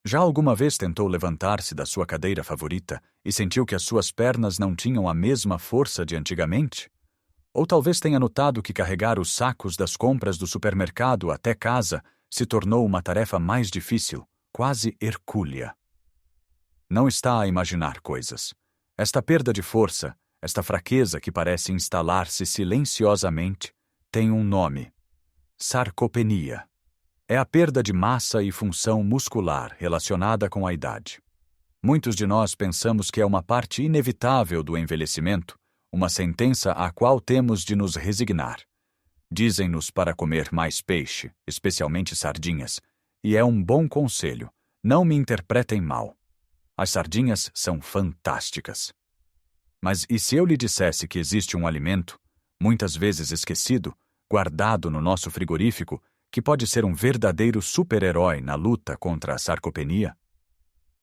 Já alguma vez tentou levantar-se da sua cadeira favorita e sentiu que as suas pernas não tinham a mesma força de antigamente? Ou talvez tenha notado que carregar os sacos das compras do supermercado até casa se tornou uma tarefa mais difícil, quase hercúlea. Não está a imaginar coisas. Esta perda de força, esta fraqueza que parece instalar-se silenciosamente, tem um nome: sarcopenia. É a perda de massa e função muscular relacionada com a idade. Muitos de nós pensamos que é uma parte inevitável do envelhecimento, uma sentença à qual temos de nos resignar. Dizem-nos para comer mais peixe, especialmente sardinhas, e é um bom conselho, não me interpretem mal. As sardinhas são fantásticas. Mas e se eu lhe dissesse que existe um alimento, muitas vezes esquecido, guardado no nosso frigorífico, que pode ser um verdadeiro super-herói na luta contra a sarcopenia?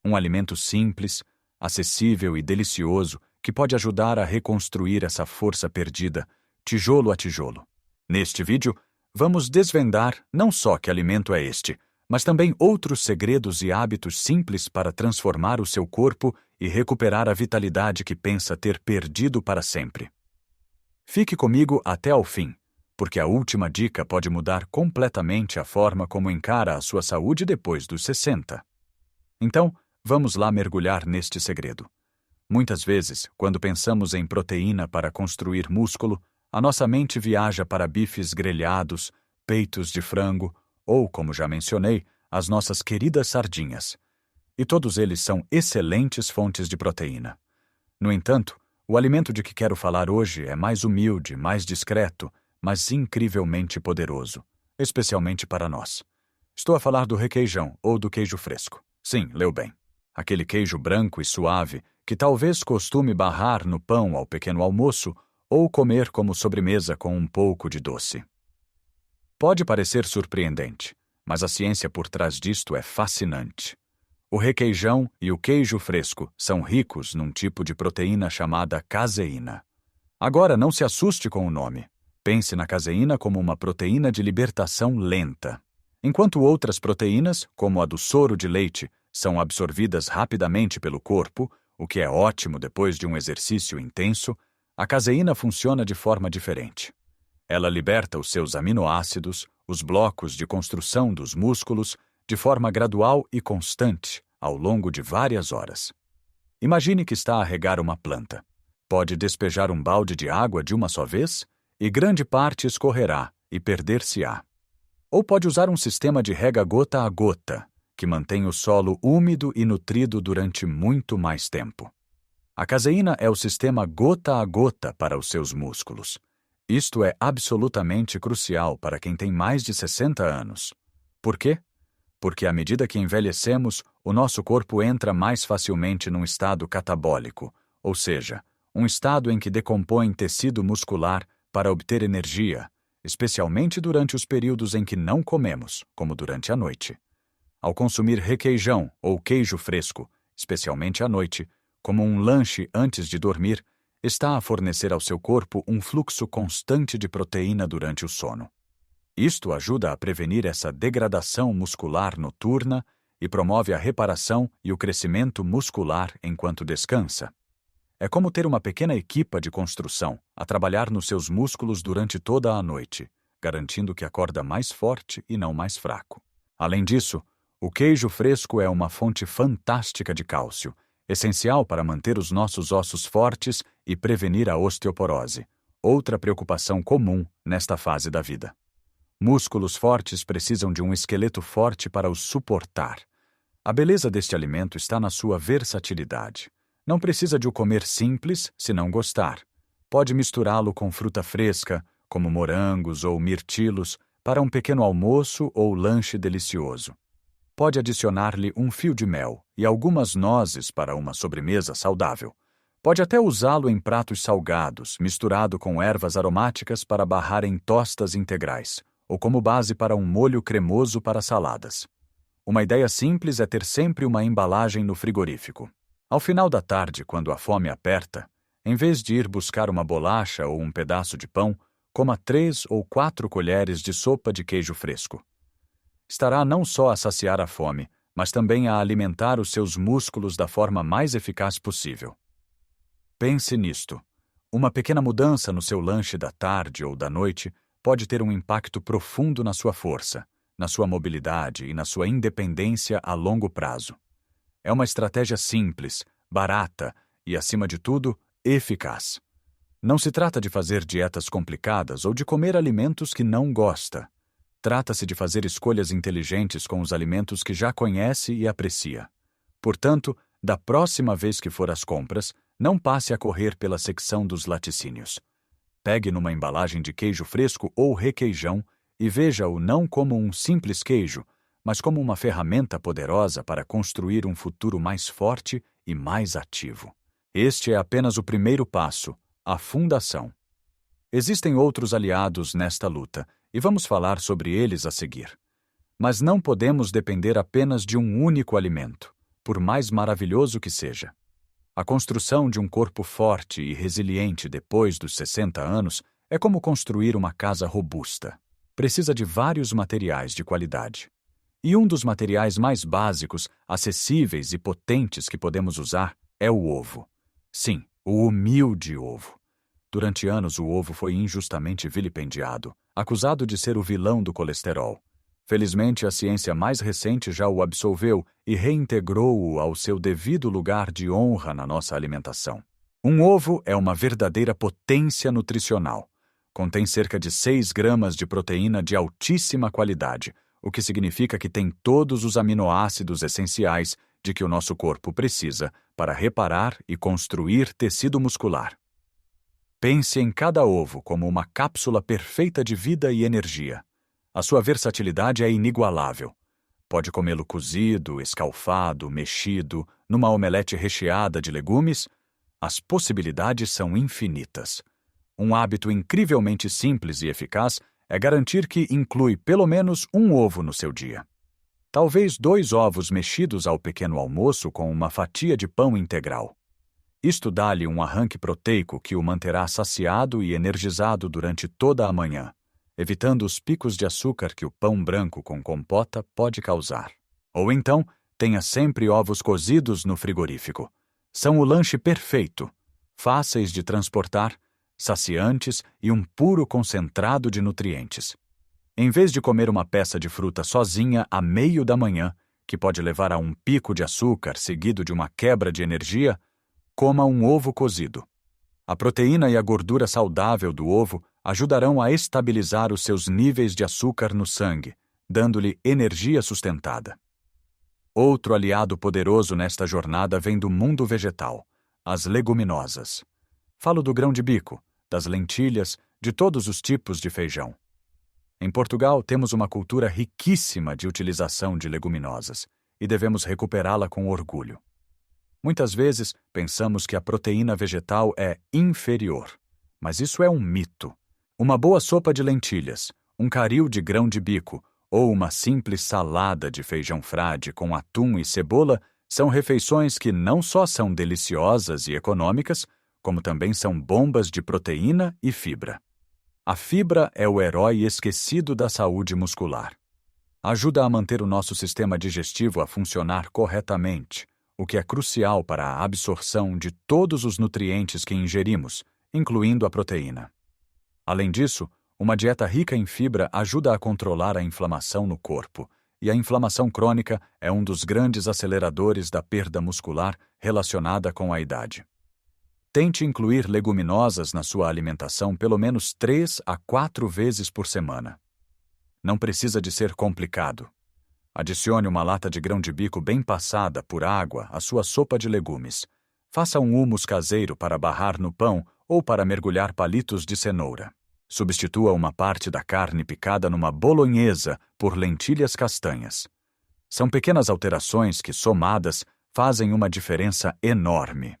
Um alimento simples, acessível e delicioso que pode ajudar a reconstruir essa força perdida, tijolo a tijolo. Neste vídeo, vamos desvendar não só que alimento é este, mas também outros segredos e hábitos simples para transformar o seu corpo e recuperar a vitalidade que pensa ter perdido para sempre. Fique comigo até ao fim, porque a última dica pode mudar completamente a forma como encara a sua saúde depois dos 60. Então, vamos lá mergulhar neste segredo. Muitas vezes, quando pensamos em proteína para construir músculo, a nossa mente viaja para bifes grelhados, peitos de frango ou, como já mencionei, as nossas queridas sardinhas. E todos eles são excelentes fontes de proteína. No entanto, o alimento de que quero falar hoje é mais humilde, mais discreto, mas incrivelmente poderoso, especialmente para nós. Estou a falar do requeijão ou do queijo fresco. Sim, leu bem. Aquele queijo branco e suave que talvez costume barrar no pão ao pequeno almoço ou comer como sobremesa com um pouco de doce. Pode parecer surpreendente, mas a ciência por trás disto é fascinante. O requeijão e o queijo fresco são ricos num tipo de proteína chamada caseína. Agora, não se assuste com o nome. Pense na caseína como uma proteína de libertação lenta. Enquanto outras proteínas, como a do soro de leite, são absorvidas rapidamente pelo corpo, o que é ótimo depois de um exercício intenso, a caseína funciona de forma diferente. Ela liberta os seus aminoácidos, os blocos de construção dos músculos, de forma gradual e constante, ao longo de várias horas. Imagine que está a regar uma planta. Pode despejar um balde de água de uma só vez, e grande parte escorrerá e perder-se-á. Ou pode usar um sistema de rega gota a gota, que mantém o solo úmido e nutrido durante muito mais tempo. A caseína é o sistema gota a gota para os seus músculos. Isto é absolutamente crucial para quem tem mais de 60 anos. Por quê? Porque à medida que envelhecemos, o nosso corpo entra mais facilmente num estado catabólico, ou seja, um estado em que decompõe tecido muscular para obter energia, especialmente durante os períodos em que não comemos, como durante a noite. Ao consumir requeijão ou queijo fresco, especialmente à noite, como um lanche antes de dormir, está a fornecer ao seu corpo um fluxo constante de proteína durante o sono. Isto ajuda a prevenir essa degradação muscular noturna e promove a reparação e o crescimento muscular enquanto descansa. É como ter uma pequena equipa de construção a trabalhar nos seus músculos durante toda a noite, garantindo que acorda mais forte e não mais fraco. Além disso, o queijo fresco é uma fonte fantástica de cálcio, essencial para manter os nossos ossos fortes e prevenir a osteoporose, outra preocupação comum nesta fase da vida. Músculos fortes precisam de um esqueleto forte para os suportar. A beleza deste alimento está na sua versatilidade. Não precisa de o comer simples se não gostar. Pode misturá-lo com fruta fresca, como morangos ou mirtilos, para um pequeno almoço ou lanche delicioso. Pode adicionar-lhe um fio de mel e algumas nozes para uma sobremesa saudável. Pode até usá-lo em pratos salgados, misturado com ervas aromáticas para barrar em tostas integrais, ou como base para um molho cremoso para saladas. Uma ideia simples é ter sempre uma embalagem no frigorífico. Ao final da tarde, quando a fome aperta, em vez de ir buscar uma bolacha ou um pedaço de pão, coma 3 ou 4 colheres de sopa de queijo fresco. Estará não só a saciar a fome, mas também a alimentar os seus músculos da forma mais eficaz possível. Pense nisto. Uma pequena mudança no seu lanche da tarde ou da noite pode ter um impacto profundo na sua força, na sua mobilidade e na sua independência a longo prazo. É uma estratégia simples, barata e, acima de tudo, eficaz. Não se trata de fazer dietas complicadas ou de comer alimentos que não gosta. Trata-se de fazer escolhas inteligentes com os alimentos que já conhece e aprecia. Portanto, da próxima vez que for às compras, não passe a correr pela secção dos laticínios. Pegue numa embalagem de queijo fresco ou requeijão e veja-o não como um simples queijo, mas como uma ferramenta poderosa para construir um futuro mais forte e mais ativo. Este é apenas o primeiro passo, a fundação. Existem outros aliados nesta luta, e vamos falar sobre eles a seguir. Mas não podemos depender apenas de um único alimento, por mais maravilhoso que seja. A construção de um corpo forte e resiliente depois dos 60 anos é como construir uma casa robusta. Precisa de vários materiais de qualidade. E um dos materiais mais básicos, acessíveis e potentes que podemos usar é o ovo. Sim, o humilde ovo. Durante anos, o ovo foi injustamente vilipendiado, acusado de ser o vilão do colesterol. Felizmente, a ciência mais recente já o absolveu e reintegrou-o ao seu devido lugar de honra na nossa alimentação. Um ovo é uma verdadeira potência nutricional. Contém cerca de 6 gramas de proteína de altíssima qualidade, o que significa que tem todos os aminoácidos essenciais de que o nosso corpo precisa para reparar e construir tecido muscular. Pense em cada ovo como uma cápsula perfeita de vida e energia. A sua versatilidade é inigualável. Pode comê-lo cozido, escalfado, mexido, numa omelete recheada de legumes. As possibilidades são infinitas. Um hábito incrivelmente simples e eficaz é garantir que inclui pelo menos um ovo no seu dia. Talvez 2 ovos mexidos ao pequeno almoço com uma fatia de pão integral. Isto dá-lhe um arranque proteico que o manterá saciado e energizado durante toda a manhã, evitando os picos de açúcar que o pão branco com compota pode causar. Ou então, tenha sempre ovos cozidos no frigorífico. São o lanche perfeito, fáceis de transportar, saciantes e um puro concentrado de nutrientes. Em vez de comer uma peça de fruta sozinha a meio da manhã, que pode levar a um pico de açúcar seguido de uma quebra de energia, coma um ovo cozido. A proteína e a gordura saudável do ovo ajudarão a estabilizar os seus níveis de açúcar no sangue, dando-lhe energia sustentada. Outro aliado poderoso nesta jornada vem do mundo vegetal, as leguminosas. Falo do grão de bico, das lentilhas, de todos os tipos de feijão. Em Portugal, temos uma cultura riquíssima de utilização de leguminosas e devemos recuperá-la com orgulho. Muitas vezes, pensamos que a proteína vegetal é inferior, mas isso é um mito. Uma boa sopa de lentilhas, um caril de grão de bico ou uma simples salada de feijão frade com atum e cebola são refeições que não só são deliciosas e econômicas, como também são bombas de proteína e fibra. A fibra é o herói esquecido da saúde muscular. Ajuda a manter o nosso sistema digestivo a funcionar corretamente, o que é crucial para a absorção de todos os nutrientes que ingerimos, incluindo a proteína. Além disso, uma dieta rica em fibra ajuda a controlar a inflamação no corpo, e a inflamação crônica é um dos grandes aceleradores da perda muscular relacionada com a idade. Tente incluir leguminosas na sua alimentação pelo menos 3 a 4 vezes por semana. Não precisa de ser complicado. Adicione uma lata de grão de bico bem passada por água à sua sopa de legumes. Faça um hummus caseiro para barrar no pão ou para mergulhar palitos de cenoura. Substitua uma parte da carne picada numa bolonhesa por lentilhas castanhas. São pequenas alterações que, somadas, fazem uma diferença enorme.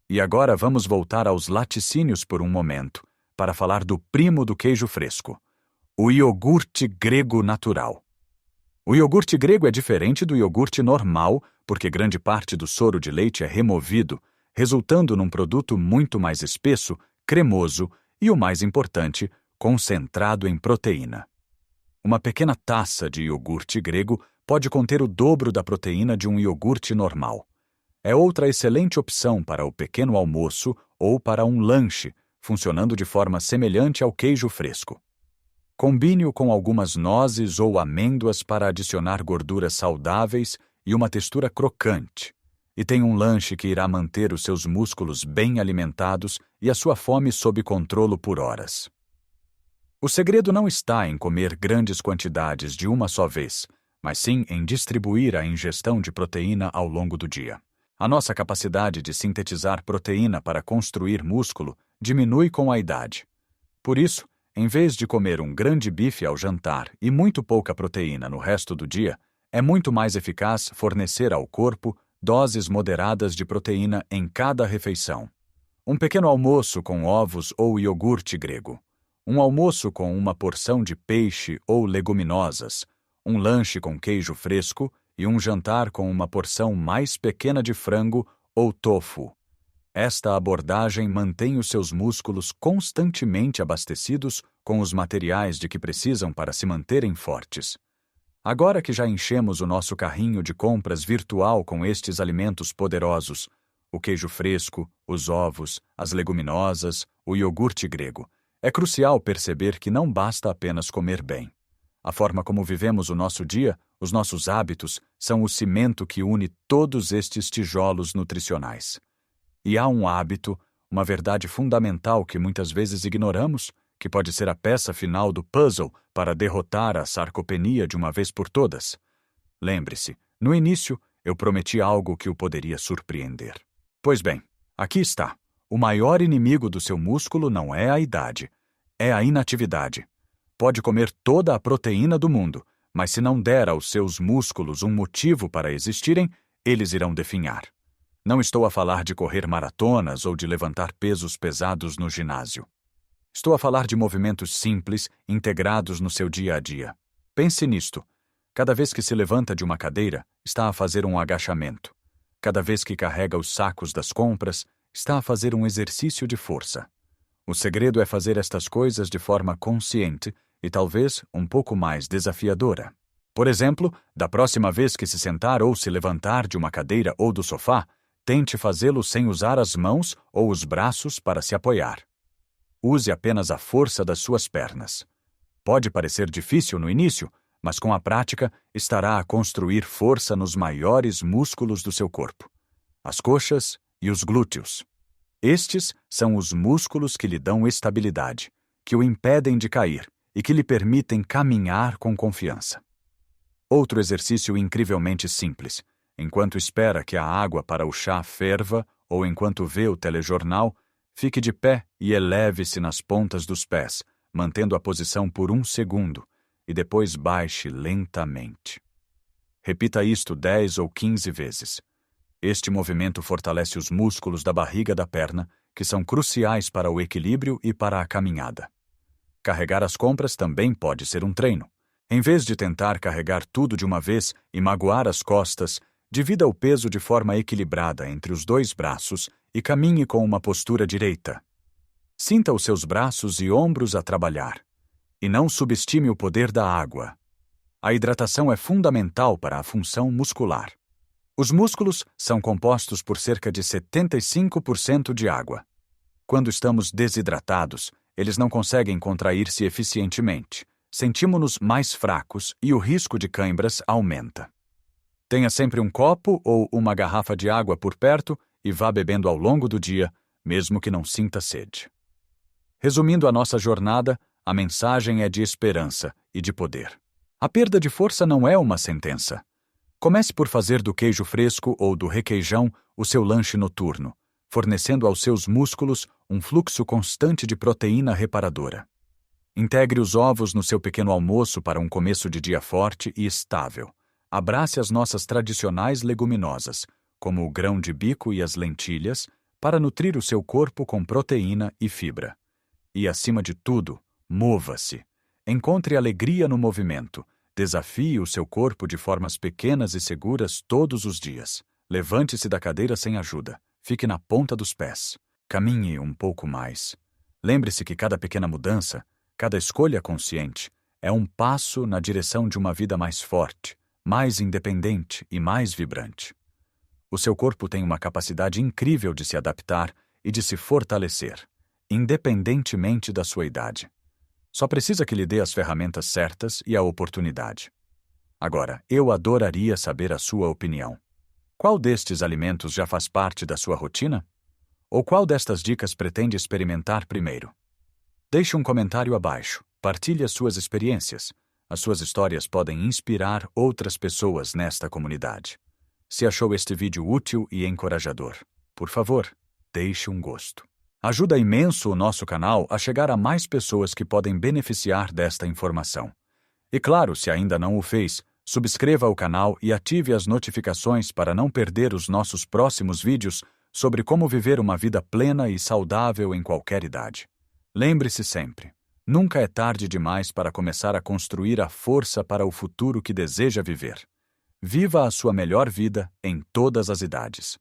E agora vamos voltar aos laticínios por um momento, para falar do primo do queijo fresco, o iogurte grego natural. O iogurte grego é diferente do iogurte normal, porque grande parte do soro de leite é removido, resultando num produto muito mais espesso, cremoso e, o mais importante, concentrado em proteína. Uma pequena taça de iogurte grego pode conter o dobro da proteína de um iogurte normal. É outra excelente opção para o pequeno almoço ou para um lanche, funcionando de forma semelhante ao queijo fresco. Combine-o com algumas nozes ou amêndoas para adicionar gorduras saudáveis e uma textura crocante. E tem um lanche que irá manter os seus músculos bem alimentados e a sua fome sob controle por horas. O segredo não está em comer grandes quantidades de uma só vez, mas sim em distribuir a ingestão de proteína ao longo do dia. A nossa capacidade de sintetizar proteína para construir músculo diminui com a idade. Por isso, em vez de comer um grande bife ao jantar e muito pouca proteína no resto do dia, é muito mais eficaz fornecer ao corpo doses moderadas de proteína em cada refeição. Um pequeno almoço com ovos ou iogurte grego. Um almoço com uma porção de peixe ou leguminosas. Um lanche com queijo fresco e um jantar com uma porção mais pequena de frango ou tofu. Esta abordagem mantém os seus músculos constantemente abastecidos com os materiais de que precisam para se manterem fortes. Agora que já enchemos o nosso carrinho de compras virtual com estes alimentos poderosos, o queijo fresco, os ovos, as leguminosas, o iogurte grego, é crucial perceber que não basta apenas comer bem. A forma como vivemos o nosso dia, os nossos hábitos, são o cimento que une todos estes tijolos nutricionais. E há um hábito, uma verdade fundamental que muitas vezes ignoramos, que pode ser a peça final do puzzle para derrotar a sarcopenia de uma vez por todas. Lembre-se, no início eu prometi algo que o poderia surpreender. Pois bem, aqui está. O maior inimigo do seu músculo não é a idade, é a inatividade. Pode comer toda a proteína do mundo, mas se não der aos seus músculos um motivo para existirem, eles irão definhar. Não estou a falar de correr maratonas ou de levantar pesos pesados no ginásio. Estou a falar de movimentos simples, integrados no seu dia a dia. Pense nisto. Cada vez que se levanta de uma cadeira, está a fazer um agachamento. Cada vez que carrega os sacos das compras, está a fazer um exercício de força. O segredo é fazer estas coisas de forma consciente e talvez um pouco mais desafiadora. Por exemplo, da próxima vez que se sentar ou se levantar de uma cadeira ou do sofá, tente fazê-lo sem usar as mãos ou os braços para se apoiar. Use apenas a força das suas pernas. Pode parecer difícil no início, mas com a prática estará a construir força nos maiores músculos do seu corpo, as coxas e os glúteos. Estes são os músculos que lhe dão estabilidade, que o impedem de cair e que lhe permitem caminhar com confiança. Outro exercício incrivelmente simples. Enquanto espera que a água para o chá ferva ou enquanto vê o telejornal, fique de pé e eleve-se nas pontas dos pés, mantendo a posição por 1 segundo, e depois baixe lentamente. Repita isto 10 ou 15 vezes. Este movimento fortalece os músculos da barriga da perna, que são cruciais para o equilíbrio e para a caminhada. Carregar as compras também pode ser um treino. Em vez de tentar carregar tudo de uma vez e magoar as costas, divida o peso de forma equilibrada entre os 2 braços e caminhe com uma postura direita. Sinta os seus braços e ombros a trabalhar. E não subestime o poder da água. A hidratação é fundamental para a função muscular. Os músculos são compostos por cerca de 75% de água. Quando estamos desidratados, eles não conseguem contrair-se eficientemente. Sentimos-nos mais fracos e o risco de cãibras aumenta. Tenha sempre um copo ou uma garrafa de água por perto e vá bebendo ao longo do dia, mesmo que não sinta sede. Resumindo a nossa jornada, a mensagem é de esperança e de poder. A perda de força não é uma sentença. Comece por fazer do queijo fresco ou do requeijão o seu lanche noturno, fornecendo aos seus músculos um fluxo constante de proteína reparadora. Integre os ovos no seu pequeno almoço para um começo de dia forte e estável. Abrace as nossas tradicionais leguminosas, como o grão de bico e as lentilhas, para nutrir o seu corpo com proteína e fibra. E, acima de tudo, mova-se. Encontre alegria no movimento. Desafie o seu corpo de formas pequenas e seguras todos os dias. Levante-se da cadeira sem ajuda. Fique na ponta dos pés. Caminhe um pouco mais. Lembre-se que cada pequena mudança, cada escolha consciente, é um passo na direção de uma vida mais forte, mais independente e mais vibrante. O seu corpo tem uma capacidade incrível de se adaptar e de se fortalecer, independentemente da sua idade. Só precisa que lhe dê as ferramentas certas e a oportunidade. Agora, eu adoraria saber a sua opinião. Qual destes alimentos já faz parte da sua rotina? Ou qual destas dicas pretende experimentar primeiro? Deixe um comentário abaixo, partilhe as suas experiências. As suas histórias podem inspirar outras pessoas nesta comunidade. Se achou este vídeo útil e encorajador, por favor, deixe um gosto. Ajuda imenso o nosso canal a chegar a mais pessoas que podem beneficiar desta informação. E claro, se ainda não o fez, subscreva o canal e ative as notificações para não perder os nossos próximos vídeos sobre como viver uma vida plena e saudável em qualquer idade. Lembre-se sempre, nunca é tarde demais para começar a construir a força para o futuro que deseja viver. Viva a sua melhor vida em todas as idades.